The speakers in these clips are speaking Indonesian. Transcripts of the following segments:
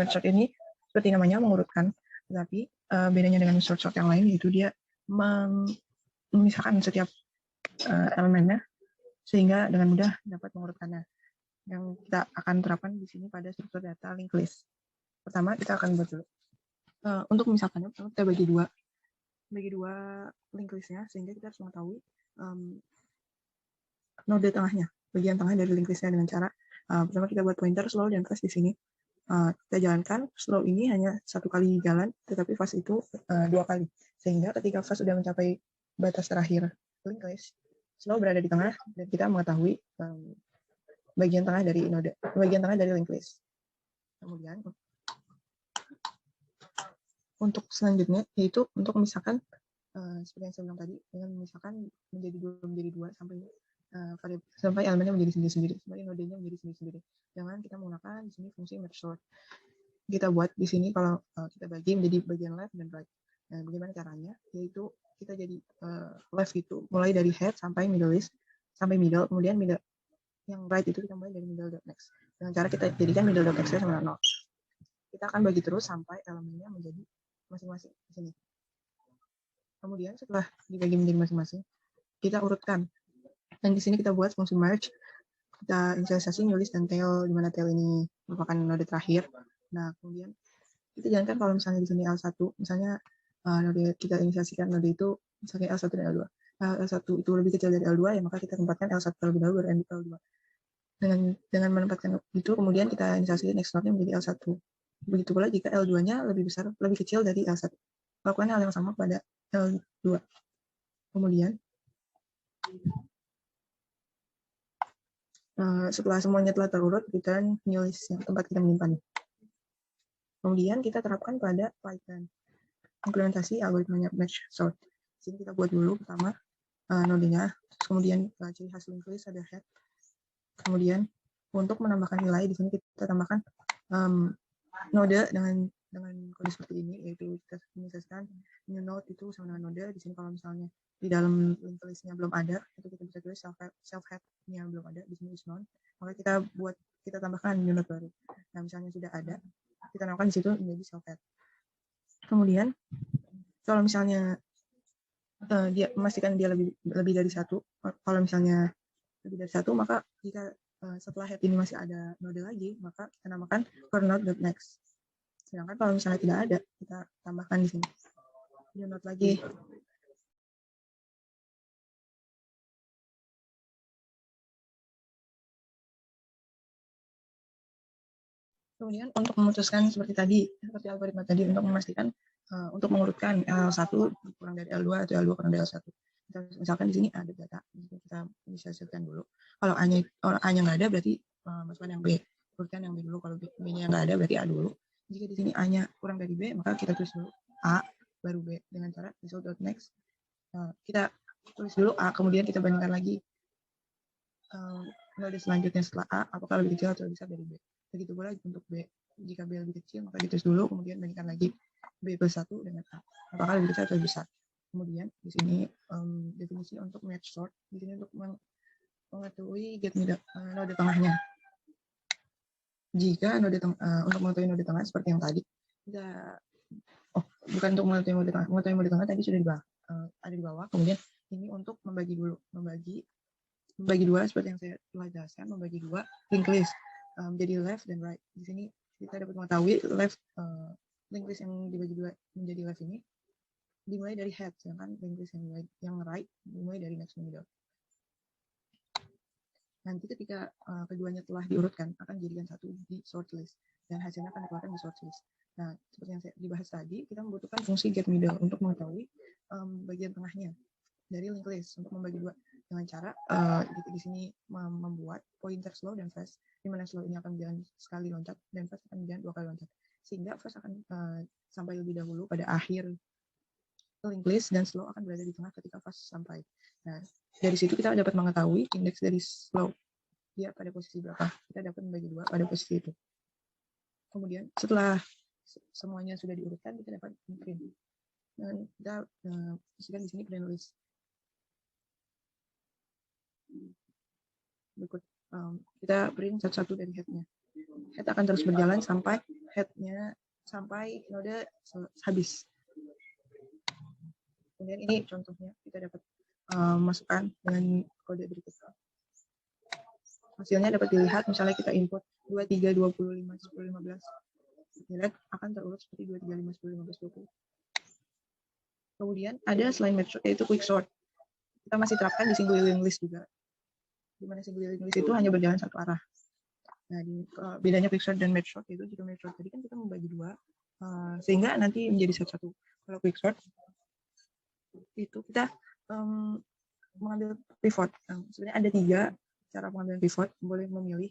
merge sort ini seperti namanya mengurutkan, tetapi bedanya dengan sort yang lain yaitu dia memisahkan setiap elemennya sehingga dengan mudah dapat mengurutkannya. Yang kita akan terapkan di sini pada struktur data linked list. Pertama kita akan buat dulu. Untuk memisahkannya, kita bagi dua linked listnya sehingga kita harus mengetahui node tengahnya, bagian tengah dari linked listnya dengan cara pertama kita buat pointer slow dan fast di sini. Kita jalankan slow ini hanya satu kali jalan, tetapi fast itu 2 kali. Sehingga ketika fast sudah mencapai batas terakhir linked list, slow berada di tengah dan kita mengetahui bagian tengah dari linked list. Kemudian untuk selanjutnya yaitu untuk memisahkan seperti yang saya bilang tadi dengan memisahkan menjadi dua sampai elemennya menjadi sendiri-sendiri, sampai nodenya menjadi sendiri-sendiri. Jangan kita menggunakan di sini fungsi merge sort. Kita buat di sini kalau kita bagi menjadi bagian left dan right. Nah, bagaimana caranya? Yaitu kita jadi left itu mulai dari head sampai middle list sampai middle, kemudian middle yang right itu kita mulai dari middle.next. Dengan cara kita jadikan middle.next sama 0. Kita akan bagi terus sampai elemennya menjadi masing-masing di sini. Kemudian setelah dibagi menjadi masing-masing, kita urutkan. Dan di sini kita buat fungsi merge. Kita inisialisasi new list dan tail, di mana tail ini merupakan node terakhir. Nah, kemudian kita jalankan kalau misalnya di sini L1, misalnya node kita inisiasikan node itu misalnya L1 dan L2. L1 itu lebih kecil dari L2, ya maka kita tempatkan L1 terlebih dahulu baru L2. Dengan menempatkan itu, kemudian kita inisiasi next node-nya menjadi L1. Begitu pula jika L2-nya lebih kecil dari L1. Lakukan hal yang sama pada L2. Kemudian setelah semuanya telah terurut, return new list yang tempat kita menyimpannya. Kemudian kita terapkan pada Python implementasi algoritmanya merge sort. Di sini kita buat dulu pertama nodenya, kemudian ciri khas linked list ada head. Kemudian untuk menambahkan nilai di sini kita tambahkan node dengan kode seperti ini, yaitu kita inisiasikan new node itu sama dengan node. Di sini kalau misalnya di dalam linked list-nya belum ada, itu kita bisa tulis self head-nya belum ada, di sini is none, maka kita tambahkan new node baru. Nah, misalnya sudah ada, kita namakan di situ menjadi self head. Kemudian kalau misalnya dia memastikan dia lebih dari satu, kalau misalnya lebih dari satu, maka jika setelah head ini masih ada node lagi, maka kita namakan for node.next. Sedangkan kalau misalnya tidak ada, kita tambahkan di sini new node lagi. Kemudian untuk memutuskan seperti algoritma tadi, untuk memastikan untuk mengurutkan L1 kurang dari L2 atau L2 kurang dari L1. Misalkan di sini ada data, kita bisa setkan dulu. Kalau A-nya nggak ada, berarti masukkan yang B. Urutkan yang B dulu. Kalau B-nya nggak ada, berarti A dulu. Jika di sini A-nya kurang dari B, maka kita tulis dulu A, baru B. Dengan cara result.next. Kita tulis dulu A, kemudian kita bandingkan lagi node selanjutnya setelah A, apakah lebih kecil atau lebih besar dari B. Begitu pula untuk B. Jika B lebih kecil, maka ditulis dulu, kemudian bandingkan lagi B plus 1 dengan A. Apakah lebih kecil atau lebih besar. Kemudian di sini definisi untuk merge sort, di sini untuk mengetahui get node tengahnya. Jika untuk mengetahui node tengah seperti yang tadi, bukan untuk mengetahui node tengah tadi sudah ada di bawah. Kemudian ini untuk membagi dua seperti yang saya telah jelaskan, membagi dua linked list menjadi left dan right. Di sini kita dapat mengetahui linked list yang dibagi dua menjadi left ini dimulai dari head, sedangkan linked list yang right dimulai dari next to middle. Nanti ketika keduanya telah diurutkan, akan dijadikan satu di sort list dan hasilnya akan dikeluarkan di sort list. Nah, seperti yang saya dibahas tadi, kita membutuhkan fungsi get middle untuk mengetahui bagian tengahnya dari linked list untuk membagi dua dengan cara di sini membuat pointer slow dan fast, di mana slow ini akan berjalan sekali loncat dan fast akan berjalan 2 kali loncat, sehingga fast akan sampai lebih dahulu pada akhir linked list dan slow akan berada di tengah ketika fast sampai. Nah, dari situ kita dapat mengetahui indeks dari slow dia pada posisi berapa. Kita dapat membagi dua pada posisi itu. Kemudian setelah semuanya sudah diurutkan, kita dapat print. Dan kita pastikan di sini print list. Berikut kita print satu-satu dari head-nya. Head akan terus berjalan sampai head-nya sampai node habis. Kemudian ini contohnya kita dapat masukkan dengan kode berikut. Hasilnya dapat dilihat, misalnya kita input 23, 25, 10, 15. Dilihat akan terurut seperti 2, 3, 5, 10, 15, 20. Kemudian ada selain merge sort, yaitu quick sort. Kita masih terapkan di single linked list juga. Di mana single linked list itu hanya berjalan satu arah. Nah, bedanya quick sort dan merge sort itu, jika merge sort tadi kan kita membagi dua, sehingga nanti menjadi satu-satu. Kalau quick sort itu kita mengambil pivot. Sebenarnya ada 3 cara pengambilan pivot, boleh memilih.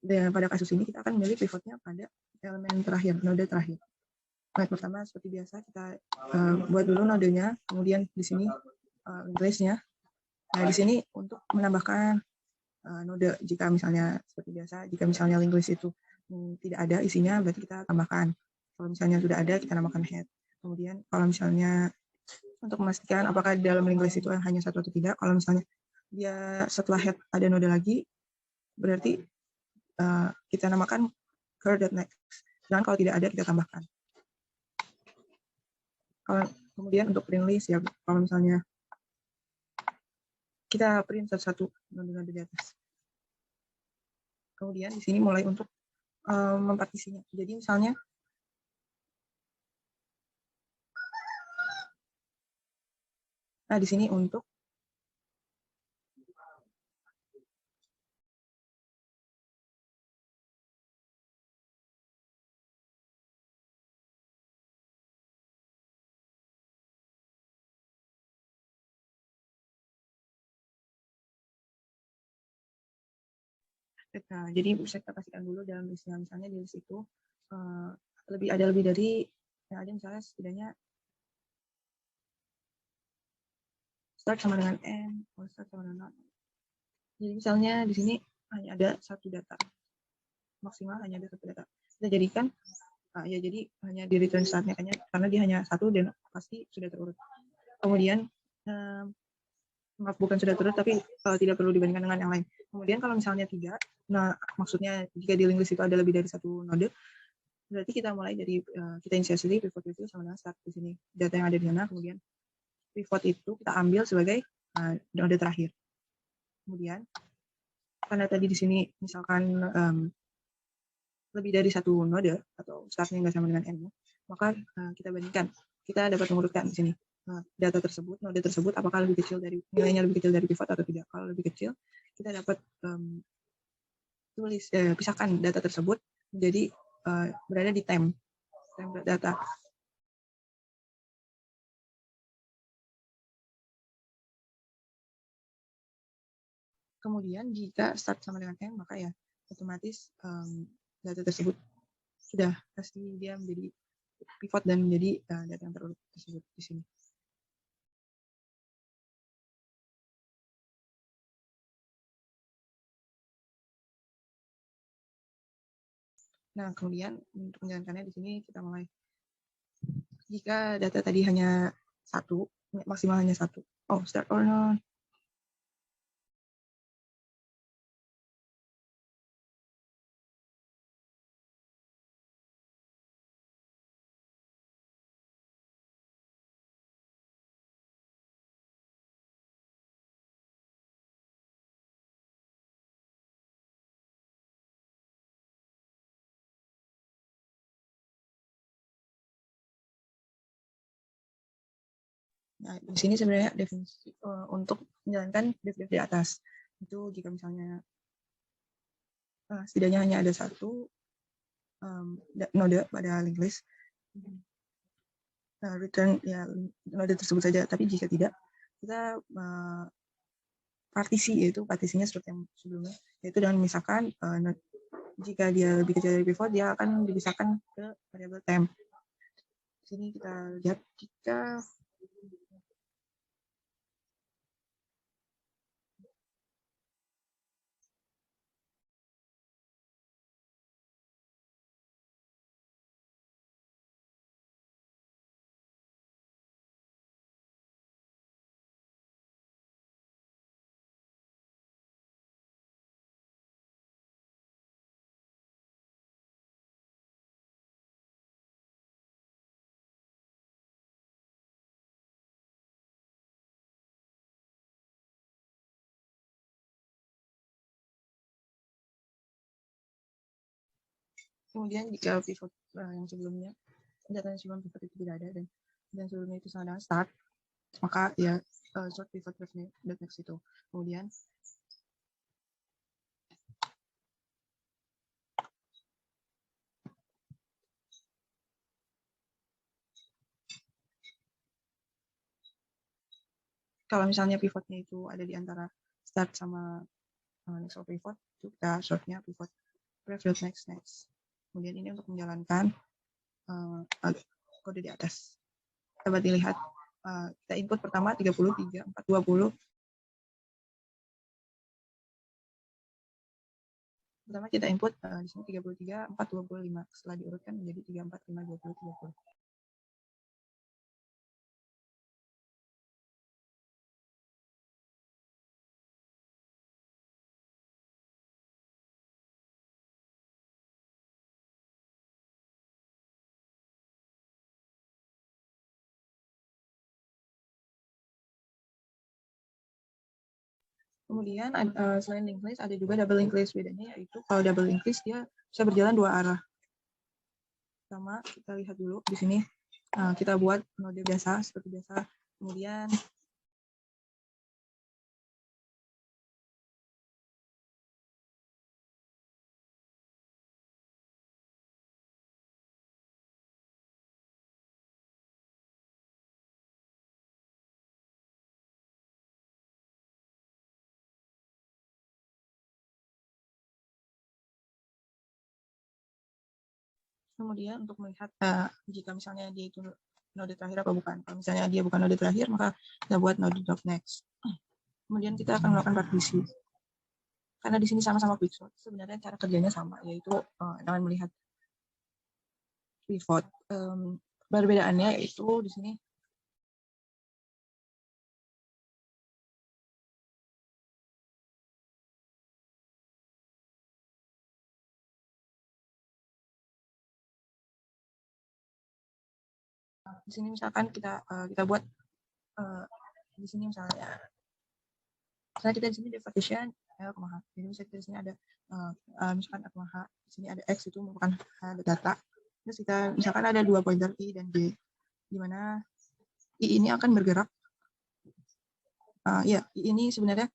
Dan pada kasus ini kita akan memilih pivotnya pada elemen terakhir, node terakhir. Nah, pertama seperti biasa kita buat dulu nodenya, kemudian di sini list-nya. Nah, di sini untuk menambahkan node, jika misalnya seperti biasa, jika misalnya link list itu tidak ada isinya, berarti kita tambahkan. Kalau misalnya sudah ada, kita namakan head. Kemudian kalau misalnya untuk memastikan apakah dalam link list itu hanya satu atau tidak, kalau misalnya dia setelah head ada node lagi, berarti kita namakan her.next. Dan kalau tidak ada, kita tambahkan. Kemudian untuk print list, ya kalau misalnya kita print satu-satu node-node di atas. Kemudian di sini mulai untuk mempartisinya. Jadi misalnya di sini untuk jadi bisa kita pastikan dulu dalam listnya, misalnya di list itu ada lebih dari yang ada, misalnya setidaknya start sama dengan n, start sama dengan 0. Jadi misalnya di sini hanya ada satu data, maksimal hanya ada satu data. Kita jadikan ya jadi hanya di return startnya, karena dia hanya satu dan pasti sudah terurut. Kemudian maaf, bukan sudah terurut, tapi tidak perlu dibandingkan dengan yang lain. Kemudian kalau misalnya tidak, nah maksudnya jika di link list itu ada lebih dari satu node, berarti kita mulai dari kita inisiasi pivot itu sama dengan start di sini, data yang ada di sana. Kemudian pivot itu kita ambil sebagai node terakhir. Kemudian karena tadi di sini misalkan lebih dari satu node atau startnya nggak sama dengan n, maka kita bandingkan, kita dapat mengurutkan di sini data tersebut, node tersebut apakah lebih kecil dari nilainya lebih kecil dari pivot atau tidak. Kalau lebih kecil, kita dapat pisahkan data tersebut menjadi berada di temp data. Kemudian jika start sama dengan n, maka ya otomatis data tersebut sudah pasti dia menjadi pivot dan menjadi data yang terurut tersebut di sini. Nah, kemudian untuk menjalankannya di sini kita mulai. Jika data tadi hanya satu, maksimal hanya satu. Oh, start or not. Nah, di sini sebenarnya definisi untuk menjalankan div di atas. Itu jika misalnya setidaknya hanya ada satu node pada link list, return ya node tersebut saja. Tapi jika tidak, kita partisi, yaitu partisinya seperti yang sebelumnya, yaitu dengan misalkan jika dia lebih kecil dari pivot, dia akan dipisahkan ke variabel temp. Di sini kita lihat jika Kemudian jika pivot yang sebelumnya datanya sebelum pivot itu tidak ada dan sebelumnya itu sama dengan start, maka ya short pivot next itu. Kemudian kalau misalnya pivotnya itu ada di antara start sama next or pivot, itu kita shortnya pivot next. Kemudian ini untuk menjalankan kode di atas. Dapat dilihat kita input pertama 33, 4, 20. Pertama kita input di sini 33, 4, 25. Setelah diurutkan menjadi 34, 5, 20, 30. Kemudian selain linked list ada juga double linked list. Bedanya yaitu kalau double linked list dia bisa berjalan dua arah. Pertama kita lihat dulu di sini kita buat node biasa seperti biasa. Kemudian untuk melihat jika misalnya dia itu node terakhir apa bukan. Kalau misalnya dia bukan node terakhir, maka kita buat node next. Kemudian kita akan melakukan partisi. Karena di sini sama-sama quicksort, sebenarnya cara kerjanya sama, yaitu dengan melihat pivot. Perbedaannya yaitu di sini misalkan kita buat di sini misalnya kita di sini partition L, H. Jadi misalnya di sini ada misalkan H, di sini ada X itu merupakan data. Terus kita misalkan ada dua pointer I dan J, di mana I ini akan bergerak. I ini sebenarnya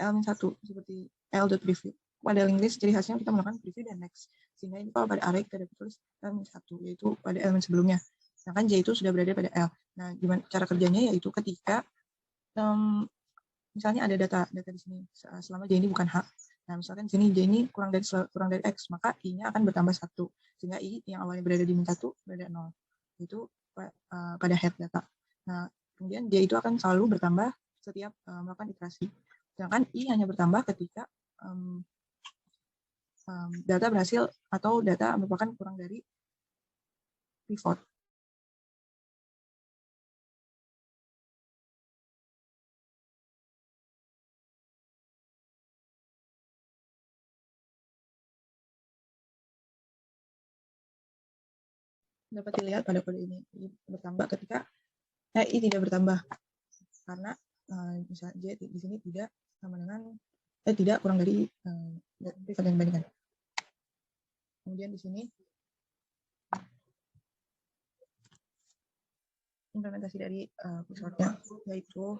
L-1 seperti L.preview. Pada linked list ciri khasnya kita melakukan preview dan next. Sehingga ini kalau pada array kita dapat tulis L-1 yaitu pada elemen sebelumnya. Sedangkan J itu sudah berada pada L. Nah, gimana cara kerjanya yaitu ketika misalnya ada data di sini selama J ini bukan H. Nah, misalkan di sini J ini kurang dari X, maka I-nya akan bertambah 1. Sehingga I yang awalnya berada di min 1 berada 0. Itu pada head data. Nah, kemudian J itu akan selalu bertambah setiap melakukan iterasi. Sedangkan I hanya bertambah ketika data berhasil atau data merupakan kurang dari pivot. Dapat dilihat pada kode ini bertambah ketika I tidak bertambah karena misalnya J di sini tidak sama dengan tidak kurang dari pivot yang dibandingkan. Kemudian di sini implementasi dari quicksortnya yaitu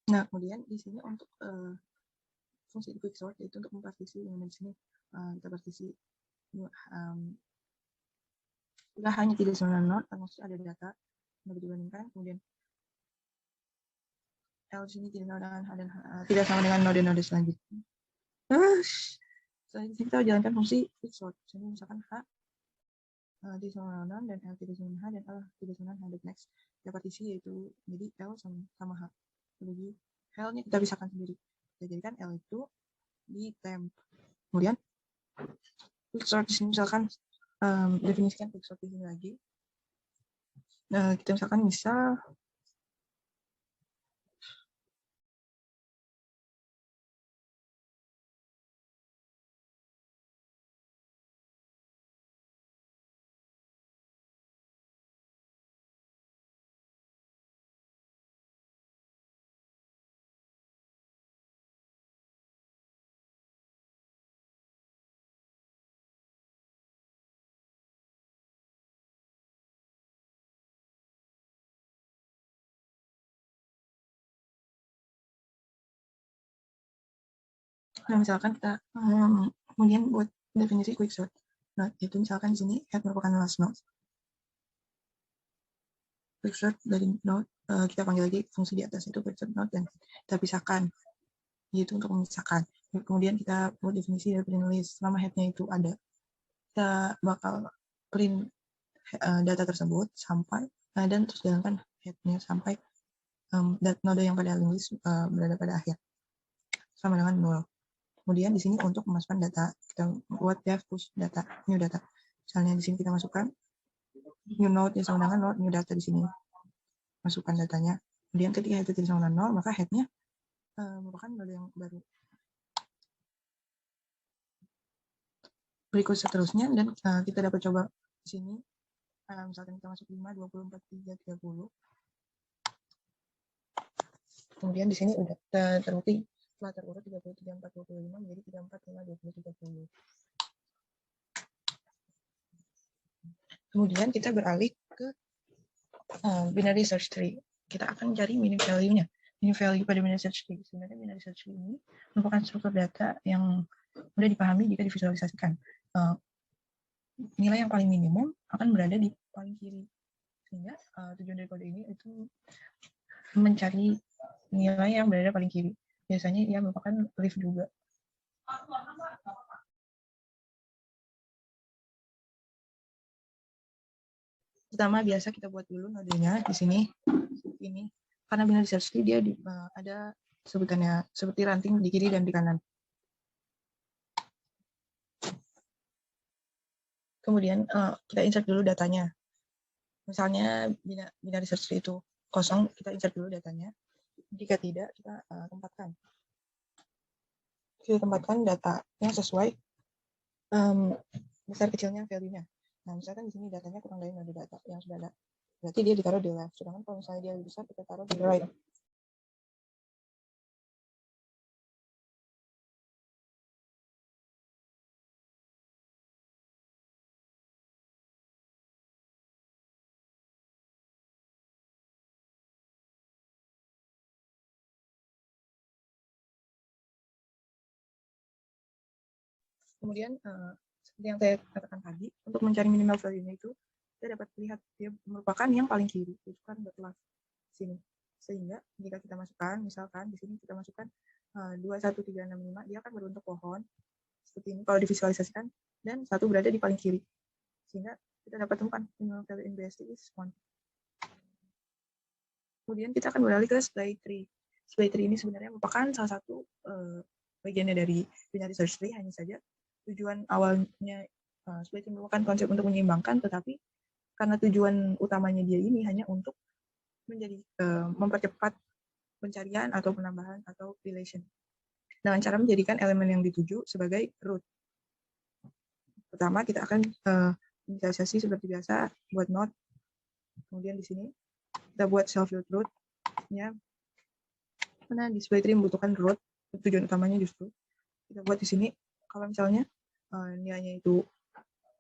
nah kemudian di sini untuk fungsi quicksort yaitu untuk mempartisi dengan di sini kita partisi sudah hanya 390 not, maksudnya ada data dapat dibandingkan. Kemudian L di sini tidak sama dengan node-node selanjutnya. Selanjutnya kita jalankan fungsi quicksort. Jadi misalkan H di sama dan L tidak sama H dan L tidak sama H next. Kita partisi yaitu jadi L sama H. Jadi L nya kita pisahkan sendiri. Kita jadikan L itu di temp. Kemudian quicksort di sini misalkan definisikan quicksort di sini lagi. Kita misalkan bisa misalkan kita kemudian buat definisi quicksort. Nah, itu misalkan di sini head merupakan last node. Quicksort dari node kita panggil lagi fungsi di atas itu quicksort node dan kita pisahkan. Yaitu untuk memisahkan. Kemudian kita buat definisi dari print list. Selama headnya itu ada, kita bakal print data tersebut sampai dan terus jalankan headnya sampai node yang pada list berada pada akhir sama dengan 0. Kemudian di sini untuk memasukkan data, kita buat def push data, new data. Misalnya di sini kita masukkan new node yang sama dengan node new data di sini. Masukkan datanya. Kemudian ketika itu tidak sama dengan 0, maka headnya merupakan node yang baru. Berikut seterusnya dan kita dapat coba di sini. Misalkan kita masuk 5, 24, 3, 30. Kemudian di sini udah terbukti setelah terurut 33, 4, 25 menjadi 34, 5, 20, 30. Kemudian kita beralih ke binary search tree. Kita akan cari meaning value-nya. Meaning value pada binary search tree. Sebenarnya binary search tree ini merupakan struktur data yang mudah dipahami jika divisualisasikan. Nilai yang paling minimum akan berada di paling kiri. Sehingga tujuan dari kode ini itu mencari nilai yang berada paling kiri. Biasanya ia merupakan leaf juga. Pertama biasa kita buat dulu nodenya di sini. Ini karena binary search tree dia ada sebutannya seperti ranting di kiri dan di kanan. Kemudian kita insert dulu datanya. Misalnya binary search tree itu kosong, kita insert dulu datanya. Jika tidak, kita tempatkan. Kita tempatkan data yang sesuai besar kecilnya value-nya. Nah, misalkan di sini datanya kurang dari node data yang sudah ada. Berarti dia ditaruh di left. Sedangkan kalau misalnya dia lebih besar, kita taruh di right. Kemudian seperti yang saya katakan tadi, untuk mencari minimal value-nya itu, kita dapat lihat dia merupakan yang paling kiri, itu kan left sini. Sehingga jika kita masukkan, misalkan di sini kita masukkan 21365, dia akan berbentuk pohon seperti ini kalau divisualisasikan, dan satu berada di paling kiri. Sehingga kita dapat temukan minimal value in BST is 1. Kemudian kita akan beralih ke display tree. Display tree ini sebenarnya merupakan salah satu bagiannya dari binary search tree, hanya saja tujuan awalnya display tree merupakan konsep untuk menyeimbangkan, tetapi karena tujuan utamanya dia ini hanya untuk menjadi mempercepat pencarian atau penambahan atau relation dengan cara menjadikan elemen yang dituju sebagai root. Pertama kita akan inisialisasi seperti biasa buat node. Kemudian di sini kita buat self root ya. Karena display tree membutuhkan root, tujuan utamanya justru kita buat di sini. Kalau misalnya nilainya itu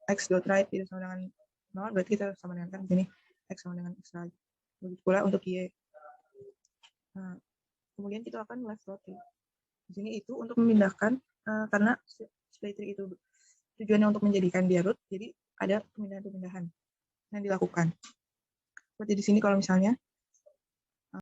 x.right tidak sama dengan 0, berarti kita sama dengan kan ini x sama dengan x right. Begitu pula untuk y. Kemudian kita akan left rotate. Di sini itu untuk memindahkan karena splitter itu tujuannya untuk menjadikan dia root, jadi ada pemindahan yang dilakukan. Seperti di sini kalau misalnya